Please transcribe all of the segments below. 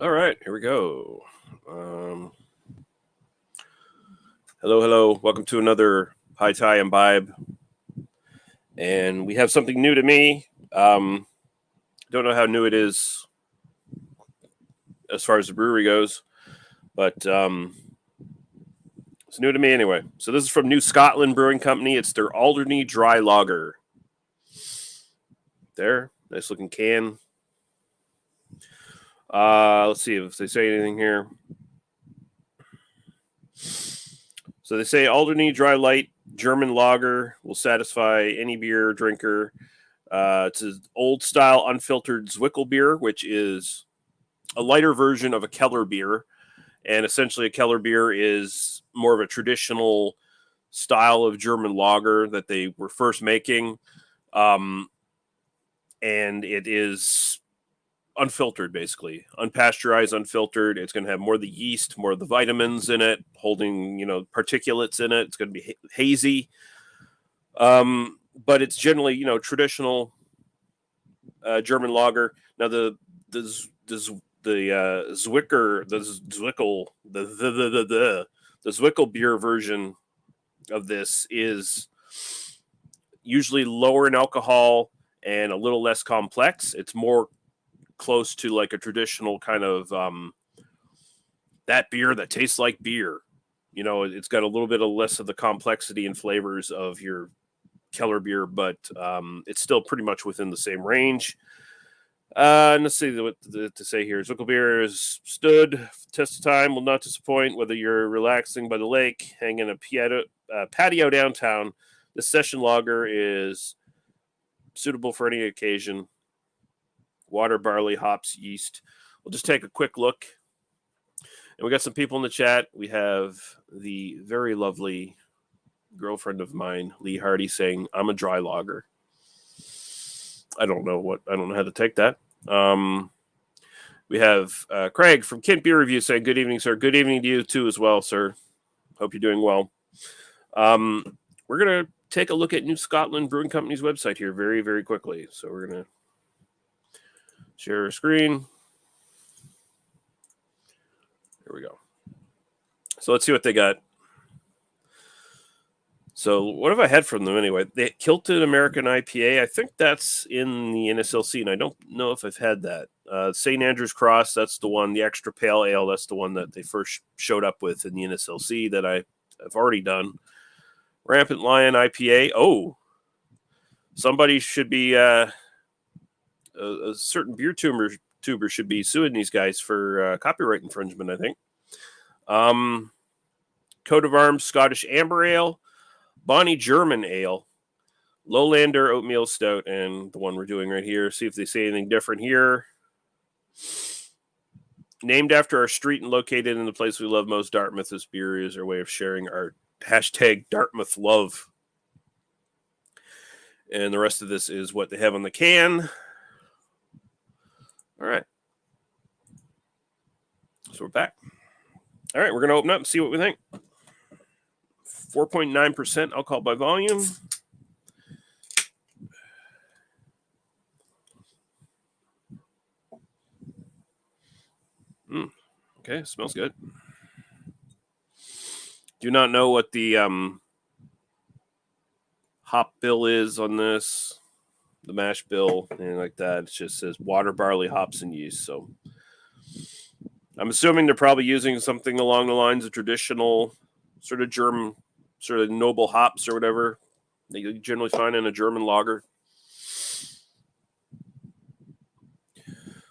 All right, here we go. Hello. Welcome to another High Tie Imbibe. And we have something new to me. Don't know how new it is as far as the brewery goes, but it's new to me anyway. So this is from New Scotland Brewing Company. It's their Alderney Dry Lager. There, nice looking can. Let's see if they say anything here. So they say Alderney Dry Light German Lager will satisfy any beer drinker. It's an old style unfiltered Zwickelbier, which is a lighter version of a Keller beer. And essentially, a Keller beer is more of a traditional style of German lager that they were first making. And it is unfiltered, basically unpasteurized, unfiltered. It's going to have more of the yeast, more of the vitamins in it, holding particulates in it. It's going to be hazy, but it's generally traditional German lager. Now the Zwickelbier version of this is usually lower in alcohol and a little less complex. It's more close to like a traditional kind of that beer that tastes like beer. It's got a little bit of less of the complexity and flavors of your Keller beer, but it's still pretty much within the same range. And let's see what to say here. Zwickelbier has stood test of time, will not disappoint. Whether you're relaxing by the lake, hanging a patio downtown, this session lager is suitable for any occasion. Water, barley, hops, yeast. We'll just take a quick look. And we got some people in the chat. We have the very lovely girlfriend of mine, Lee Hardy, saying, "I'm a dry lager." I don't know how to take that. We have Craig from Kent Beer Review saying, "Good evening, sir." Good evening to you too as well, sir. Hope you're doing well. We're going to take a look at New Scotland Brewing Company's website here very, very quickly. So we're going to share a screen. Here we go. So let's see what they got. So what have I had from them anyway? The Kilted American IPA. I think that's in the NSLC, and I don't know if I've had that. St. Andrew's Cross, that's the one. The Extra Pale Ale, that's the one that they first showed up with in the NSLC that I've already done. Rampant Lion IPA. Oh, somebody should be a certain beer tuber should be suing these guys for copyright infringement, I think. Coat of Arms Scottish Amber Ale. Bonnie German Ale, Lowlander Oatmeal Stout, and the one we're doing right here. See if they say anything different here. Named after our street and located in the place we love most, Dartmouth. This beer is our way of sharing our hashtag Dartmouth love. And the rest of this is what they have on the can. All right. So we're back. All right, we're going to open up and see what we think. 4.9% alcohol by volume. Okay, smells good. Do not know what the hop bill is on this, the mash bill, anything like that. It just says water, barley, hops, and yeast. So I'm assuming they're probably using something along the lines of traditional sort of German, sort of noble hops or whatever that you generally find in a German lager.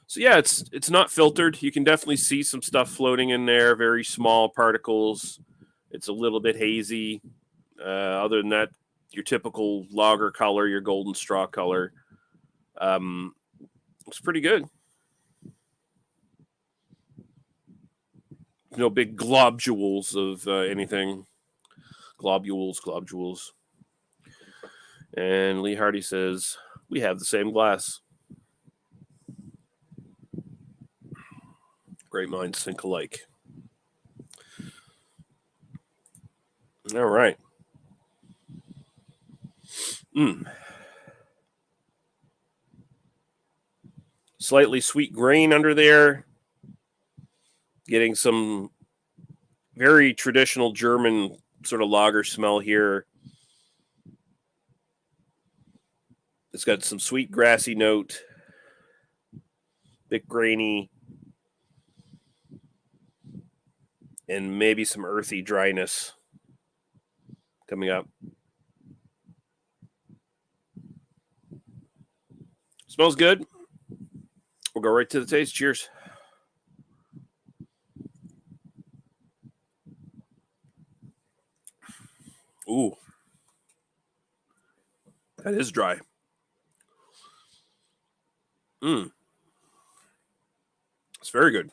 So yeah, it's not filtered. You can definitely see some stuff floating in there, very small particles. It's a little bit hazy. Other than that, your typical lager color, your golden straw color. It's pretty good. No big globules of anything. Globules. And Lee Hardy says, we have the same glass. Great minds think alike. All right. Slightly sweet grain under there. Getting some very traditional German sort of lager smell here. It's got some sweet grassy note, bit grainy, and maybe some earthy dryness coming up. Smells good. We'll go right to the taste. Cheers. Ooh. That is dry. It's very good.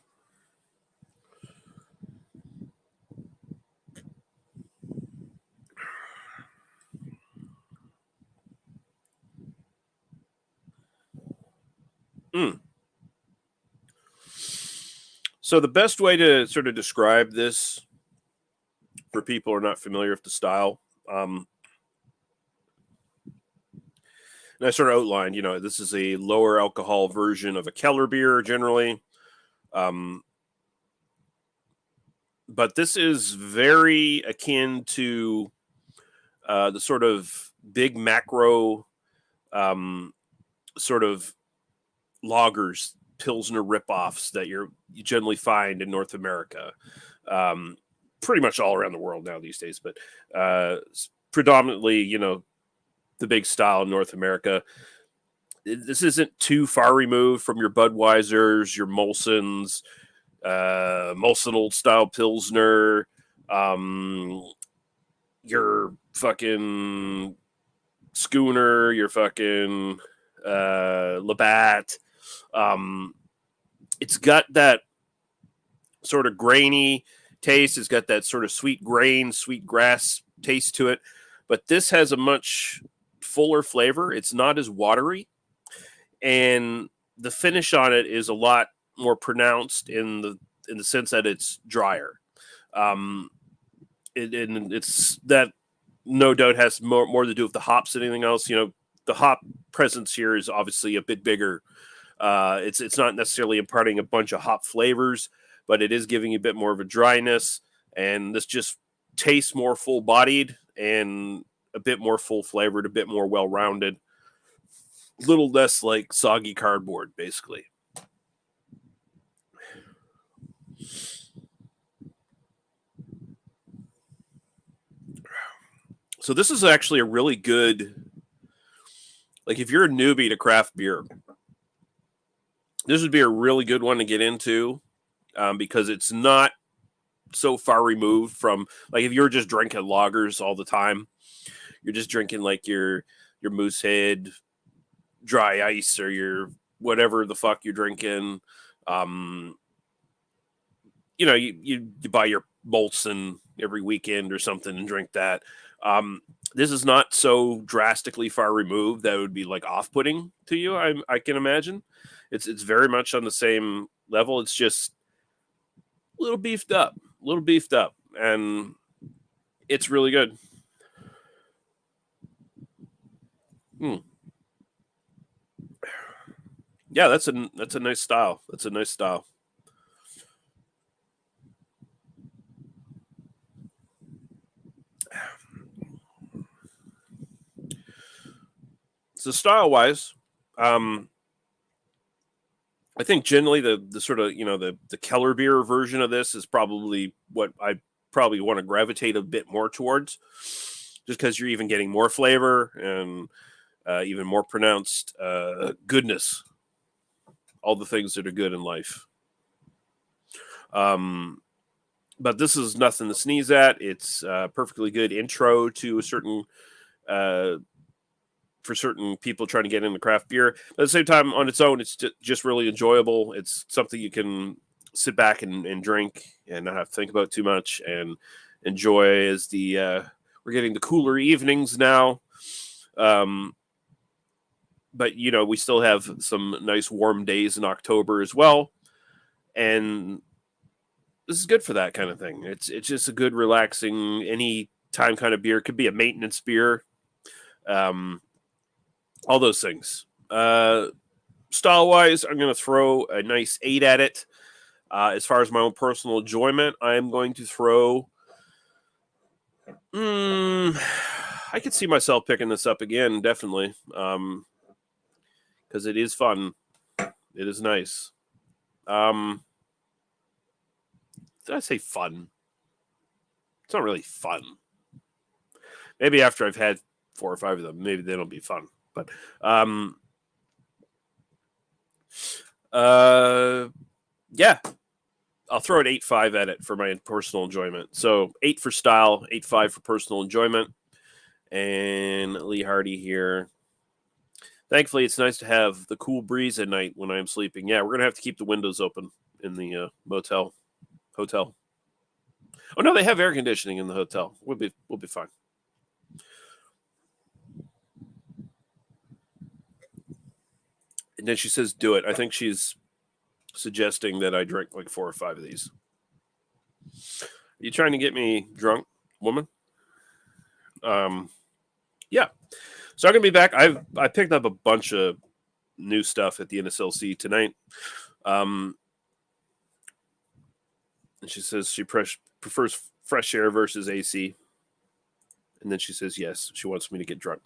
So the best way to sort of describe this for people who are not familiar with the style, and I sort of outlined, this is a lower alcohol version of a Keller beer generally. But this is very akin to the sort of big macro sort of lagers, Pilsner ripoffs that you generally find in North America. Pretty much all around the world now these days, but predominantly, the big style in North America. This isn't too far removed from your Budweisers, your Molsons, Molson Old Style Pilsner, your fucking Schooner, your fucking Labatt. It's got that sort of grainy taste. It's got that sort of sweet grain, sweet grass taste to it. But this has a much fuller flavor. It's not as watery. And the finish on it is a lot more pronounced in the sense that it's drier. It's that no doubt has more to do with the hops than anything else. The hop presence here is obviously a bit bigger. It's not necessarily imparting a bunch of hop flavors, but it is giving you a bit more of a dryness, and this just tastes more full-bodied and a bit more full-flavored, a bit more well-rounded, a little less like soggy cardboard, basically. So this is actually a really good, like if you're a newbie to craft beer, this would be a really good one to get into because it's not so far removed from, like if you're just drinking lagers all the time, you're just drinking like your Moosehead dry ice or your whatever the fuck you're drinking. You buy your Molson every weekend or something and drink that. This is not so drastically far removed that it would be like off-putting to you. I can imagine it's very much on the same level. It's just a little beefed up, and it's really good. Yeah, that's a nice style. That's a nice style. So style wise, I think generally the sort of the Keller beer version of this is probably what I probably want to gravitate a bit more towards, just because you're even getting more flavor and even more pronounced goodness, all the things that are good in life. But this is nothing to sneeze at. It's a perfectly good intro to a certain for certain people trying to get into craft beer. But at the same time, on its own, it's just really enjoyable. It's something you can sit back and drink and not have to think about too much and enjoy as we're getting the cooler evenings now. But we still have some nice warm days in October as well. And this is good for that kind of thing. It's just a good, relaxing, any time kind of beer. It could be a maintenance beer. All those things. Style-wise, I'm going to throw a nice 8 at it. As far as my own personal enjoyment, I'm going to throw. I could see myself picking this up again, definitely, because it is fun. It is nice. Did I say fun? It's not really fun. Maybe after I've had 4 or 5 of them, maybe they don't be fun. But yeah, I'll throw an 8.5 at it for my personal enjoyment. So 8 for style, 8.5 for personal enjoyment. And Lee Hardy here. Thankfully, it's nice to have the cool breeze at night when I'm sleeping. Yeah, we're gonna have to keep the windows open in the hotel. Oh no, they have air conditioning in the hotel. We'll be fine. And then she says, "Do it." I think she's suggesting that I drink like 4 or 5 of these. Are you trying to get me drunk, woman? Yeah. So I'm gonna be back. I picked up a bunch of new stuff at the NSLC tonight. And she says she prefers fresh air versus AC. And then she says yes, she wants me to get drunk.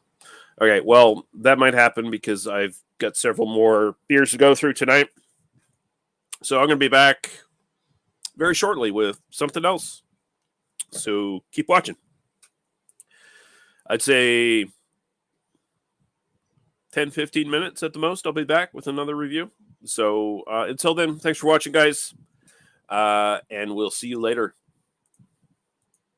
Okay, well, that might happen because I've got several more beers to go through tonight. So I'm going to be back very shortly with something else. So keep watching. I'd say 10, 15 minutes at the most, I'll be back with another review. So until then, thanks for watching, guys. And we'll see you later.